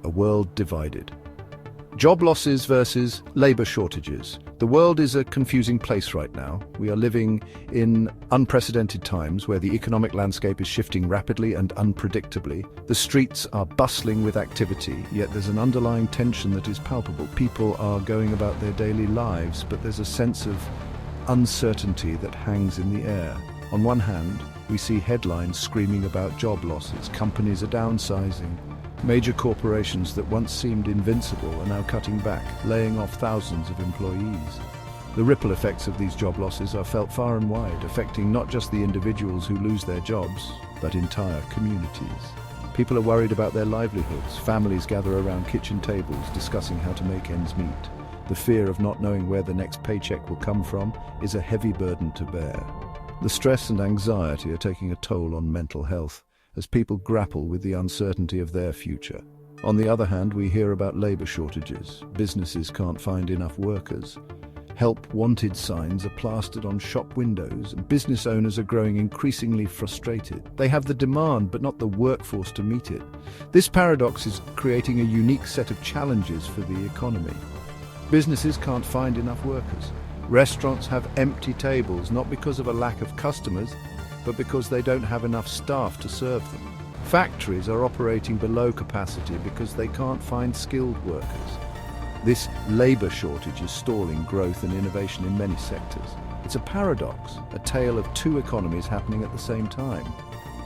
a world divided. Job losses versus labor shortages. The world is a confusing place right now. We are living in unprecedented times where the economic landscape is shifting rapidly and unpredictably. The streets are bustling with activity, yet there's an underlying tension that is palpable. People are going about their daily lives, but there's a sense of uncertainty that hangs in the air. On one hand, we see headlines screaming about job losses. Companies are downsizing. Major corporations that once seemed invincible are now cutting back, laying off thousands of employees. The ripple effects of these job losses are felt far and wide, affecting not just the individuals who lose their jobs, but entire communities. People are worried about their livelihoods. Families gather around kitchen tables discussing how to make ends meet. The fear of not knowing where the next paycheck will come from is a heavy burden to bear. The stress and anxiety are taking a toll on mental health, as people grapple with the uncertainty of their future. On the other hand, we hear about labor shortages. Businesses can't find enough workers. Help wanted signs are plastered on shop windows, and business owners are growing increasingly frustrated. They have the demand, but not the workforce to meet it. This paradox is creating a unique set of challenges for the economy. Businesses can't find enough workers. Restaurants have empty tables, not because of a lack of customers, but because they don't have enough staff to serve them. Factories are operating below capacity because they can't find skilled workers. This labor shortage is stalling growth and innovation in many sectors. It's a paradox, a tale of two economies happening at the same time.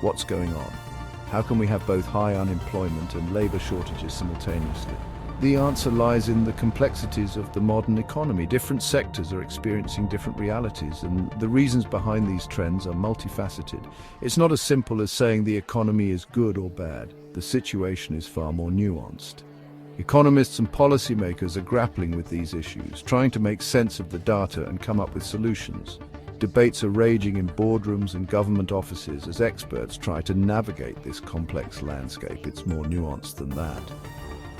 What's going on? How can we have both high unemployment and labor shortages simultaneously? The answer lies in the complexities of the modern economy. Different sectors are experiencing different realities, and the reasons behind these trends are multifaceted. It's not as simple as saying the economy is good or bad. The situation is far more nuanced. Economists and policymakers are grappling with these issues, trying to make sense of the data and come up with solutions. Debates are raging in boardrooms and government offices as experts try to navigate this complex landscape. It's more nuanced than that.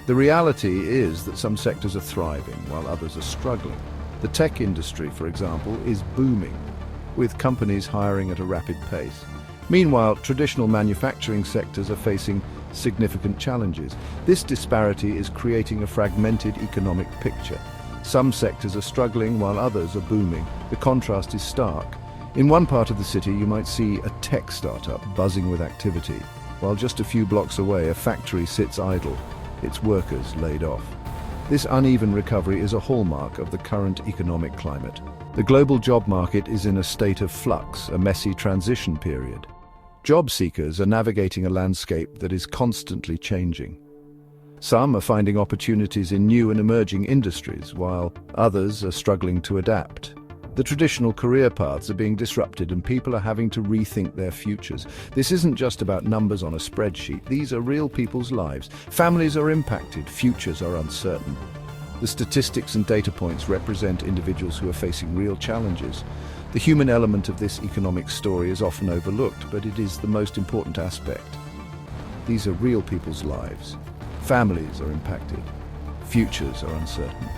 The reality is that some sectors are thriving while others are struggling. The tech industry, for example, is booming, with companies hiring at a rapid pace. Meanwhile, traditional manufacturing sectors are facing significant challenges. This disparity is creating a fragmented economic picture. Some sectors are struggling while others are booming. The contrast is stark. In one part of the city, you might see a tech startup buzzing with activity, while just a few blocks away, a factory sits idle, its workers laid off. This uneven recovery is a hallmark of the current economic climate. The global job market is in a state of flux, a messy transition period. Job seekers are navigating a landscape that is constantly changing. Some are finding opportunities in new and emerging industries, while others are struggling to adapt. The traditional career paths are being disrupted and people are having to rethink their futures. This isn't just about numbers on a spreadsheet. These are real people's lives. Families are impacted, futures are uncertain. The statistics and data points represent individuals who are facing real challenges. The human element of this economic story is often overlooked, but it is the most important aspect. These are real people's lives. Families are impacted. Futures are uncertain.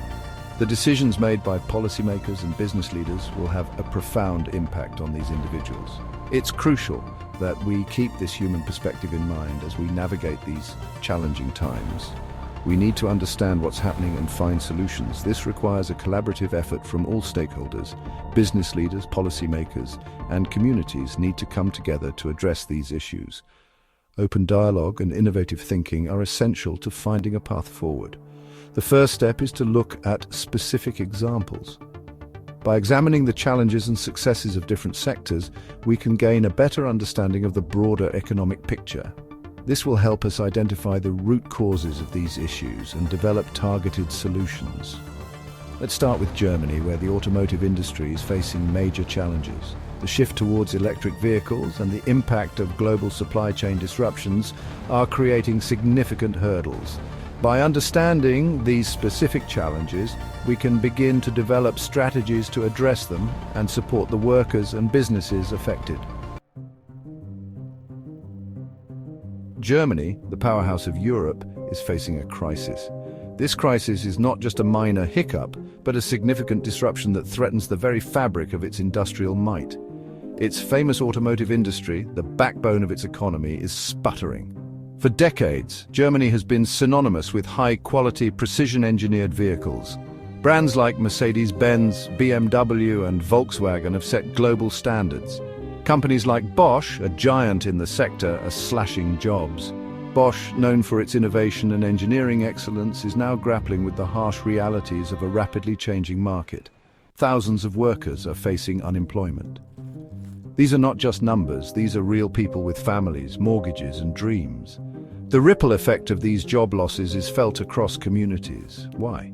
The decisions made by policymakers and business leaders will have a profound impact on these individuals. It's crucial that we keep this human perspective in mind as we navigate these challenging times. We need to understand what's happening and find solutions. This requires a collaborative effort from all stakeholders. Business leaders, policymakers, and communities need to come together to address these issues. Open dialogue and innovative thinking are essential to finding a path forward. The first step is to look at specific examples. By examining the challenges and successes of different sectors, we can gain a better understanding of the broader economic picture. This will help us identify the root causes of these issues and develop targeted solutions. Let's start with Germany, where the automotive industry is facing major challenges. The shift towards electric vehicles and the impact of global supply chain disruptions are creating significant hurdles. By understanding these specific challenges, we can begin to develop strategies to address them and support the workers and businesses affected. Germany, the powerhouse of Europe, is facing a crisis. This crisis is not just a minor hiccup, but a significant disruption that threatens the very fabric of its industrial might. Its famous automotive industry, the backbone of its economy, is sputtering. For decades, Germany has been synonymous with high-quality, precision-engineered vehicles. Brands like Mercedes-Benz, BMW, and Volkswagen have set global standards. Companies like Bosch, a giant in the sector, are slashing jobs. Bosch, known for its innovation and engineering excellence, is now grappling with the harsh realities of a rapidly changing market. Thousands of workers are facing unemployment. These are not just numbers, these are real people with families, mortgages, and dreams. The ripple effect of these job losses is felt across communities. Why?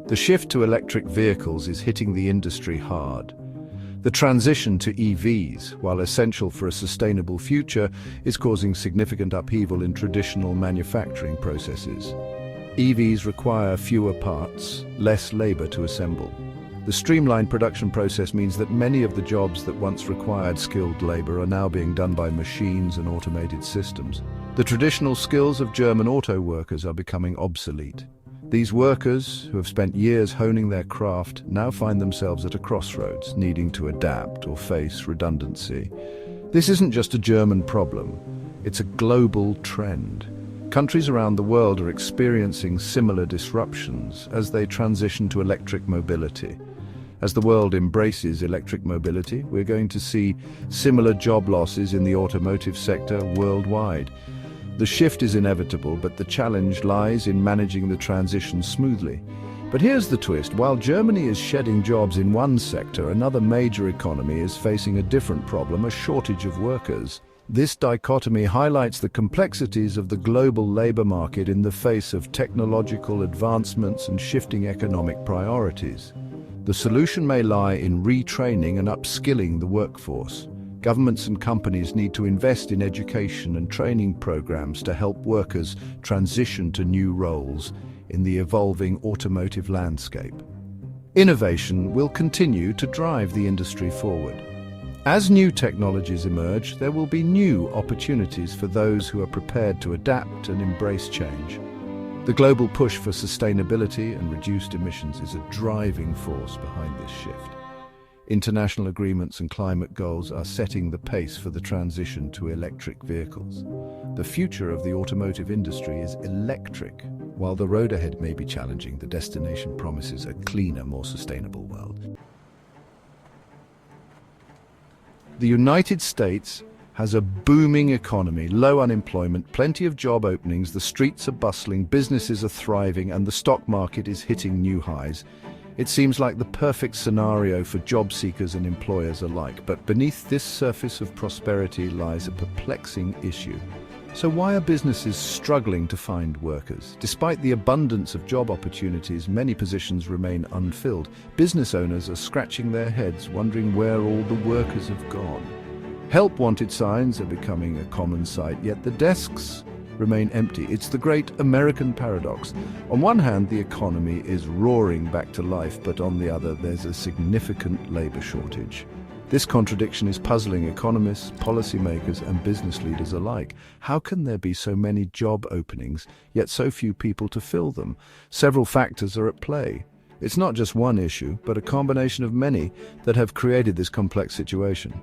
The shift to electric vehicles is hitting the industry hard. The transition to EVs, while essential for a sustainable future, is causing significant upheaval in traditional manufacturing processes. EVs require fewer parts, less labor to assemble. The streamlined production process means that many of the jobs that once required skilled labor are now being done by machines and automated systems. The traditional skills of German auto workers are becoming obsolete. These workers, who have spent years honing their craft, now find themselves at a crossroads, needing to adapt or face redundancy. This isn't just a German problem, it's a global trend. Countries around the world are experiencing similar disruptions as they transition to electric mobility. As the world embraces electric mobility, we're going to see similar job losses in the automotive sector worldwide. The shift is inevitable, but the challenge lies in managing the transition smoothly. But here's the twist. While Germany is shedding jobs in one sector, another major economy is facing a different problem, a shortage of workers. This dichotomy highlights the complexities of the global labor market in the face of technological advancements and shifting economic priorities. The solution may lie in retraining and upskilling the workforce. Governments and companies need to invest in education and training programs to help workers transition to new roles in the evolving automotive landscape. Innovation will continue to drive the industry forward. As new technologies emerge, there will be new opportunities for those who are prepared to adapt and embrace change. The global push for sustainability and reduced emissions is a driving force behind this shift. International agreements and climate goals are setting the pace for the transition to electric vehicles. The future of the automotive industry is electric. While the road ahead may be challenging, the destination promises a cleaner, more sustainable world. The United States has a booming economy, low unemployment, plenty of job openings, the streets are bustling, businesses are thriving, and the stock market is hitting new highs. It seems like the perfect scenario for job seekers and employers alike, but beneath this surface of prosperity lies a perplexing issue. So why are businesses struggling to find workers? Despite the abundance of job opportunities, many positions remain unfilled. Business owners are scratching their heads, wondering where all the workers have gone. Help wanted signs are becoming a common sight, yet the desks remain empty. It's the great American paradox. On one hand, the economy is roaring back to life, but on the other, there's a significant labor shortage. This contradiction is puzzling economists, policymakers, and business leaders alike. How can there be so many job openings, yet so few people to fill them? Several factors are at play. It's not just one issue, but a combination of many that have created this complex situation.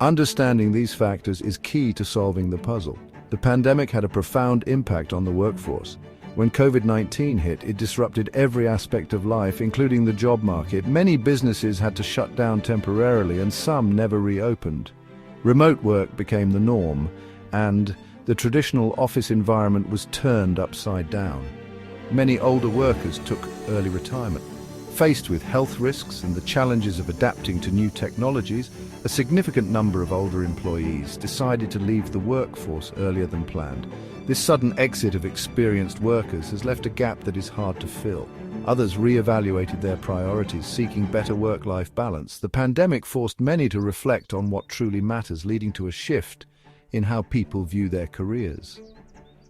Understanding these factors is key to solving the puzzle. The pandemic had a profound impact on the workforce. When COVID-19 hit, it disrupted every aspect of life, including the job market. Many businesses had to shut down temporarily, and some never reopened. Remote work became the norm, and the traditional office environment was turned upside down. Many older workers took early retirement. Faced with health risks and the challenges of adapting to new technologies, a significant number of older employees decided to leave the workforce earlier than planned. This sudden exit of experienced workers has left a gap that is hard to fill. Others re-evaluated their priorities, seeking better work-life balance. The pandemic forced many to reflect on what truly matters, leading to a shift in how people view their careers.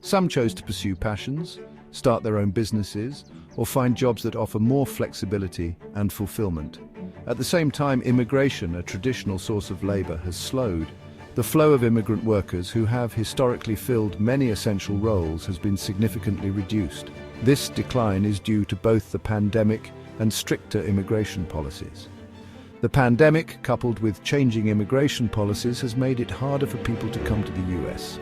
Some chose to pursue passions, start their own businesses, or find jobs that offer more flexibility and fulfillment. At the same time, immigration, a traditional source of labor, has slowed. The flow of immigrant workers who have historically filled many essential roles has been significantly reduced. This decline is due to both the pandemic and stricter immigration policies. The pandemic, coupled with changing immigration policies, has made it harder for people to come to the US.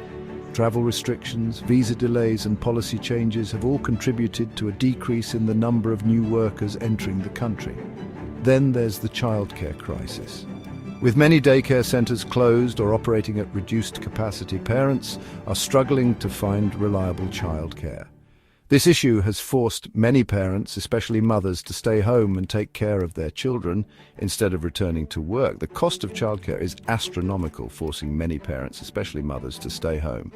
Travel restrictions, visa delays and policy changes have all contributed to a decrease in the number of new workers entering the country. Then there's the childcare crisis. With many daycare centres closed or operating at reduced capacity, parents are struggling to find reliable childcare. This issue has forced many parents, especially mothers, to stay home and take care of their children instead of returning to work. The cost of childcare is astronomical, forcing many parents, especially mothers, to stay home.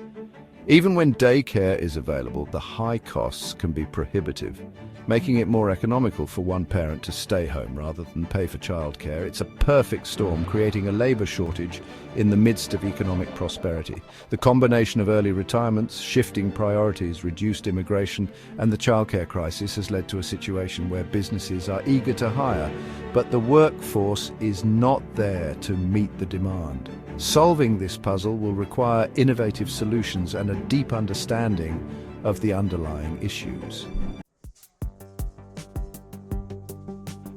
Even when daycare is available, the high costs can be prohibitive, making it more economical for one parent to stay home rather than pay for childcare. It's a perfect storm, creating a labour shortage in the midst of economic prosperity. The combination of early retirements, shifting priorities, reduced immigration, and the childcare crisis has led to a situation where businesses are eager to hire, but the workforce is not there to meet the demand. Solving this puzzle will require innovative solutions and a deep understanding of the underlying issues.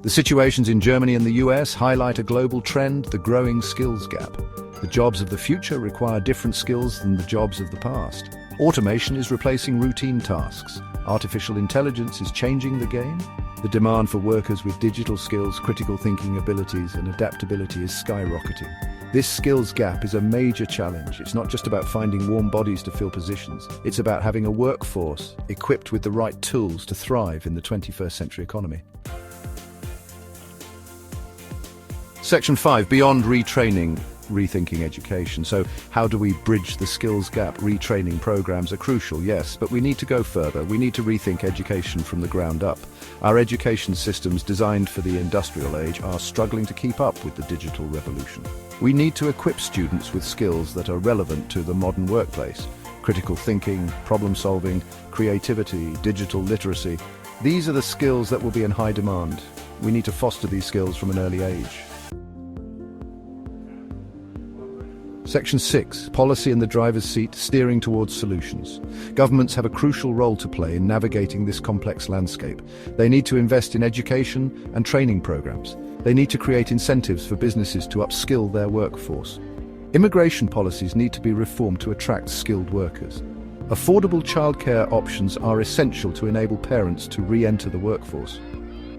The situations in Germany and the US highlight a global trend: the growing skills gap. The jobs of the future require different skills than the jobs of the past. Automation is replacing routine tasks. Artificial intelligence is changing the game. The demand for workers with digital skills, critical thinking abilities, and adaptability is skyrocketing. This skills gap is a major challenge. It's not just about finding warm bodies to fill positions. It's about having a workforce equipped with the right tools to thrive in the 21st century economy. Section 5, beyond retraining, rethinking education. So how do we bridge the skills gap? Retraining programs are crucial, yes, but we need to go further. We need to rethink education from the ground up. Our education systems designed for the industrial age are struggling to keep up with the digital revolution. We need to equip students with skills that are relevant to the modern workplace. Critical thinking, problem solving, creativity, digital literacy. These are the skills that will be in high demand. We need to foster these skills from an early age. Section 6, policy in the driver's seat, steering towards solutions. Governments have a crucial role to play in navigating this complex landscape. They need to invest in education and training programs. They need to create incentives for businesses to upskill their workforce. Immigration policies need to be reformed to attract skilled workers. Affordable childcare options are essential to enable parents to re-enter the workforce.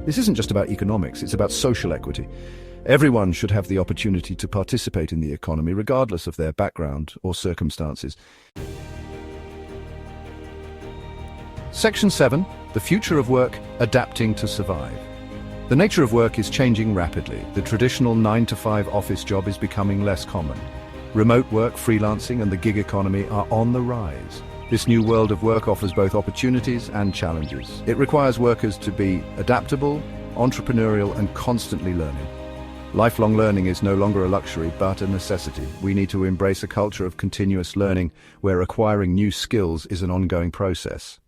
This isn't just about economics, it's about social equity. Everyone should have the opportunity to participate in the economy, regardless of their background or circumstances. Section 7, the future of work, adapting to survive. The nature of work is changing rapidly. The traditional 9-to-5 office job is becoming less common. Remote work, freelancing, and the gig economy are on the rise. This new world of work offers both opportunities and challenges. It requires workers to be adaptable, entrepreneurial, and constantly learning. Lifelong learning is no longer a luxury, but a necessity. We need to embrace a culture of continuous learning, where acquiring new skills is an ongoing process.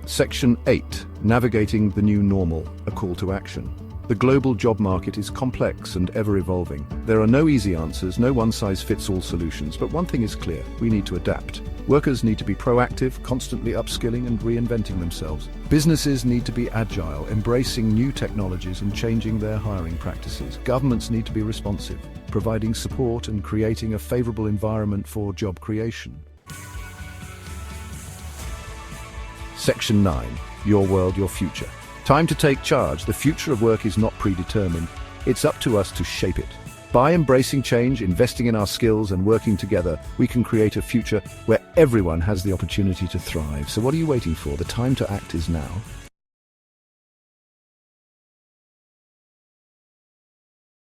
Section 8, navigating the new normal, a call to action. The global job market is complex and ever-evolving. There are no easy answers, no one-size-fits-all solutions, but one thing is clear: we need to adapt. Workers need to be proactive, constantly upskilling and reinventing themselves. Businesses need to be agile, embracing new technologies and changing their hiring practices. Governments need to be responsive, providing support and creating a favorable environment for job creation. Section 9, your world, your future. Time to take charge. The future of work is not predetermined. It's up to us to shape it. By embracing change, investing in our skills, and working together, we can create a future where everyone has the opportunity to thrive. So what are you waiting for? The time to act is now.